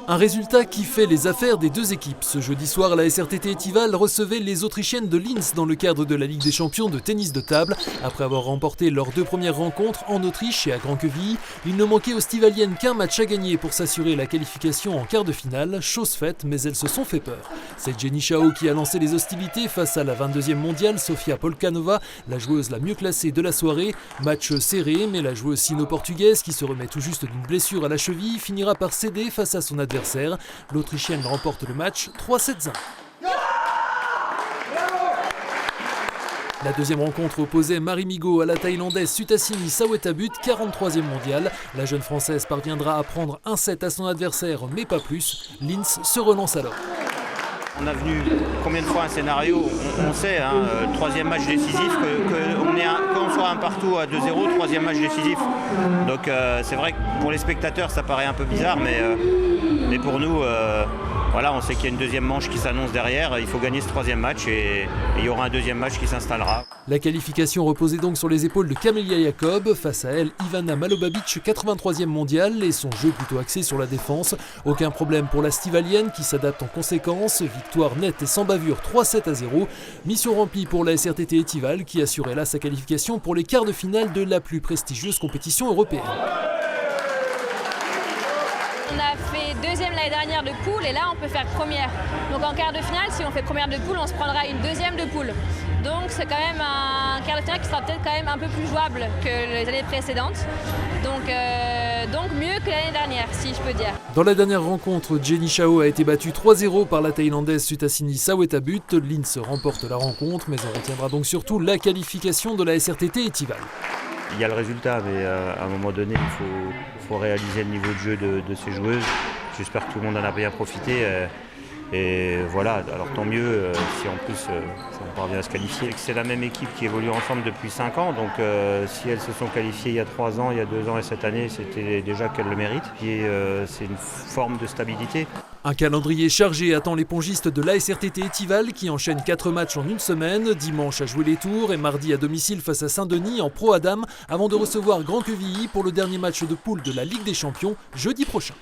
Un résultat qui fait les affaires des deux équipes. Ce jeudi soir, la SRTT Etival recevait les Autrichiennes de Linz dans le cadre de la Ligue des champions de tennis de table. Après avoir remporté leurs deux premières rencontres en Autriche et à Grand-Quevilly, il ne manquait aux Stivaliennes qu'un match à gagner pour s'assurer la qualification en quart de finale. Chose faite, mais elles se sont fait peur. C'est Jenny Chao qui a lancé les hostilités face à la 22e mondiale, Sofia Polkanova, la joueuse la mieux classée de la soirée. Match serré, mais la joueuse sino-portugaise, qui se remet tout juste d'une blessure à la cheville, finira par céder face à son adversaire. L'Autrichienne remporte le match 3-7-1. La deuxième rencontre opposait Marie Migaud à la Thaïlandaise Suthasini Sawettabut, 43e mondiale. La jeune Française parviendra à prendre un set à son adversaire, mais pas plus. Linz se relance alors. On a venu combien de fois un scénario, on sait, troisième match décisif, qu'on soit un partout à 2-0, troisième match décisif. Donc c'est vrai que pour les spectateurs ça paraît un peu bizarre, mais pour nous, voilà, on sait qu'il y a une deuxième manche qui s'annonce derrière. Il faut gagner ce troisième match et il y aura un deuxième match qui s'installera. La qualification reposait donc sur les épaules de Camelia Jacob. Face à elle, Ivana Malobabic, 83e mondiale, et son jeu plutôt axé sur la défense. Aucun problème pour la Stivalienne qui s'adapte en conséquence. Victoire nette et sans bavure, 3-7-0. Mission remplie pour la SRTT Etival qui assurait là sa qualification pour les quarts de finale de la plus prestigieuse compétition européenne. On a fait deuxième l'année dernière de poule et là on peut faire première. Donc en quart de finale, si on fait première de poule, on se prendra une deuxième de poule. Donc c'est quand même un quart de finale qui sera peut-être quand même un peu plus jouable que les années précédentes. Donc mieux que l'année dernière, si je peux dire. Dans la dernière rencontre, Jenny Chao a été battue 3-0 par la Thaïlandaise Suthasini Sawettabut. Linz remporte la rencontre, mais on retiendra donc surtout la qualification de la SRTT Etival. Il y a le résultat, mais à un moment donné, il faut réaliser le niveau de jeu de ces joueuses. J'espère que tout le monde en a bien profité. Et voilà, alors tant mieux si en plus on parvient à se qualifier. C'est la même équipe qui évolue ensemble depuis 5 ans, donc si elles se sont qualifiées il y a 3 ans, il y a 2 ans et cette année, c'était déjà qu'elles le méritent. Et c'est une forme de stabilité. Un calendrier chargé attend les pongistes de l'ASRTT Etival qui enchaînent 4 matchs en une semaine. Dimanche à jouer les tours et mardi à domicile face à Saint-Denis en Pro Adam avant de recevoir Grand-Quevilly pour le dernier match de poule de la Ligue des champions jeudi prochain.